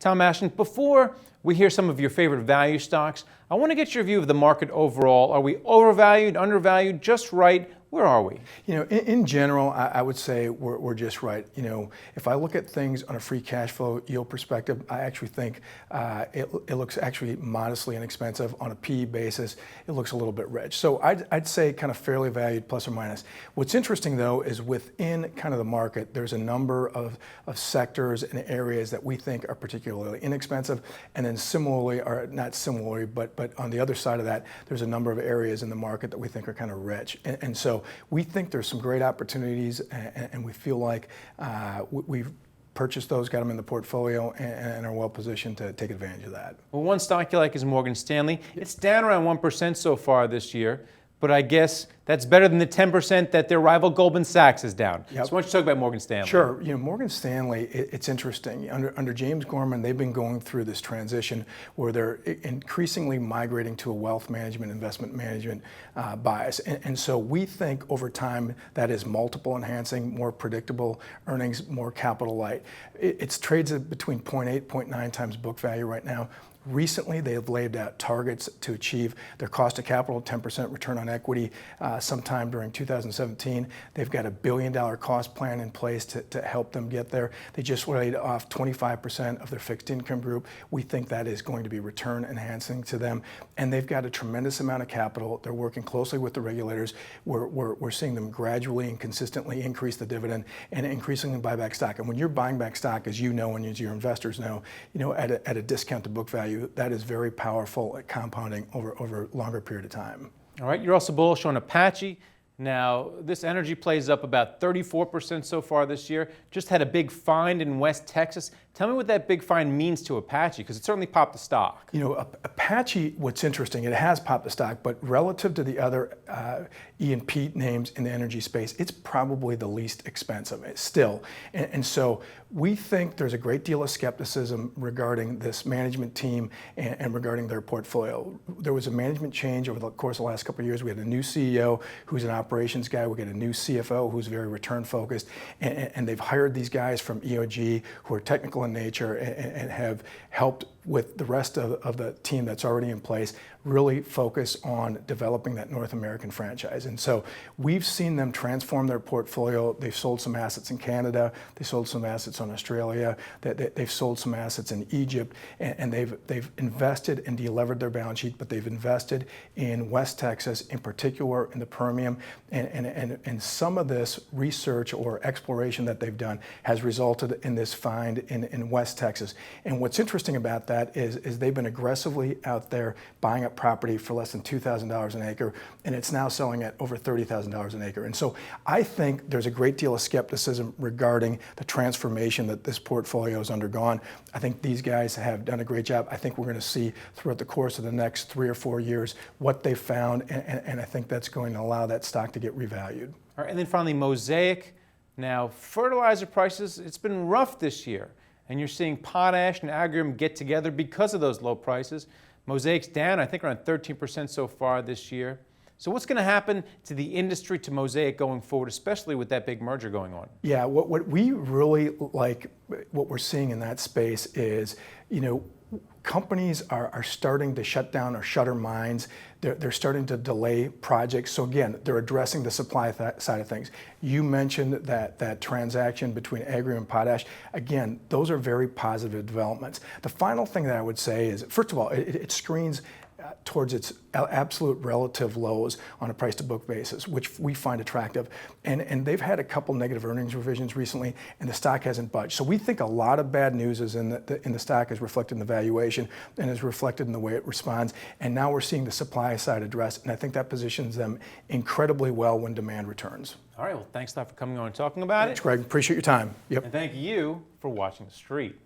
Tom Ashton, before we hear some of your favorite value stocks, I want to get your view of the market overall. Are we overvalued, undervalued, just right? Where are we? You know, in general, I would say we're just right. You know, if I look at things on a free cash flow yield perspective, I actually think it looks actually modestly inexpensive. On a PE basis, it looks a little bit rich. So I'd say kind of fairly valued, plus or minus. What's interesting though is within kind of the market, there's a number of sectors and areas that we think are particularly inexpensive, and then similarly, or not similarly, but on the other side of that, there's a number of areas in the market that we think are kind of rich, and so we think there's some great opportunities, and we feel like we've purchased those, got them in the portfolio, and are well positioned to take advantage of that. Well, one stock you like is Morgan Stanley. It's down around 1% so far this year, but I guess that's better than the 10% that their rival Goldman Sachs is down. Yep. So why don't you talk about Morgan Stanley? Sure. You know, Morgan Stanley, it's interesting. Under James Gorman, they've been going through this transition where they're increasingly migrating to a wealth management, investment management bias. And so we think over time that is multiple enhancing, more predictable earnings, more capital light. It trades at between 0.8, 0.9 times book value right now. Recently, they have laid out targets to achieve their cost of capital, 10% return on equity, sometime during 2017. They've got $1 billion cost plan in place to help them get there. They just laid off 25% of their fixed income group. We think that is going to be return enhancing to them. And they've got a tremendous amount of capital. They're working closely with the regulators. We're seeing them gradually and consistently increase the dividend and increasingly buy back stock. And when you're buying back stock, as you know and as your investors know, at a discount to book value, that is very powerful at compounding over a longer period of time. All right, you're also bullish on Apache. Now, this energy plays up about 34% so far this year. Just had a big find in West Texas. Tell me what that big find means to Apache, because it certainly popped the stock. You know, Apache, what's interesting, it has popped the stock, but relative to the other E&P names in the energy space, it's probably the least expensive still. And so we think there's a great deal of skepticism regarding this management team and regarding their portfolio. There was a management change over the course of the last couple of years. We had a new CEO who's an operations guy. We got a new CFO who's very return focused, and they've hired these guys from EOG who are technical in nature and have helped with the rest of the team that's already in place really focus on developing that North American franchise. And so we've seen them transform their portfolio. They've sold some assets in Canada. They sold some assets in Australia. They've sold some assets in Egypt, and they've invested and delevered their balance sheet, but they've invested in West Texas, in particular in the Permian, and some of this research or exploration that they've done has resulted in this find in West Texas. And what's interesting about that is they've been aggressively out there buying up property for less than $2,000 an acre, and it's now selling at over $30,000 an acre. And so I think there's a great deal of skepticism regarding the transformation that this portfolio has undergone. I think these guys have done a great job. I think we're going to see throughout the course of the next 3 or 4 years what they've found, and I think that's going to allow that stock to get revalued. All right, and then finally, Mosaic. Now, fertilizer prices, it's been rough this year, and you're seeing potash and aggregate get together because of those low prices. Mosaic's down, I think, around 13% so far this year. So what's going to happen to the industry, to Mosaic going forward, especially with that big merger going on? Yeah, what we really like, what we're seeing in that space is, you know, companies are starting to shut down or shutter mines. They're starting to delay projects. So again, they're addressing the supply side of things. You mentioned that transaction between aggregate and potash. Again, those are very positive developments. The final thing that I would say is, first of all, it screens towards its absolute relative lows on a price to book basis, which we find attractive. And they've had a couple negative earnings revisions recently, and the stock hasn't budged. So we think a lot of bad news is in the stock is reflected in the valuation and is reflected in the way it responds. And now we're seeing the supply side addressed, and I think that positions them incredibly well when demand returns. All right, well, thanks a lot for coming on and talking about it. Thanks, Greg. Appreciate your time. Yep. And thank you for watching The Street.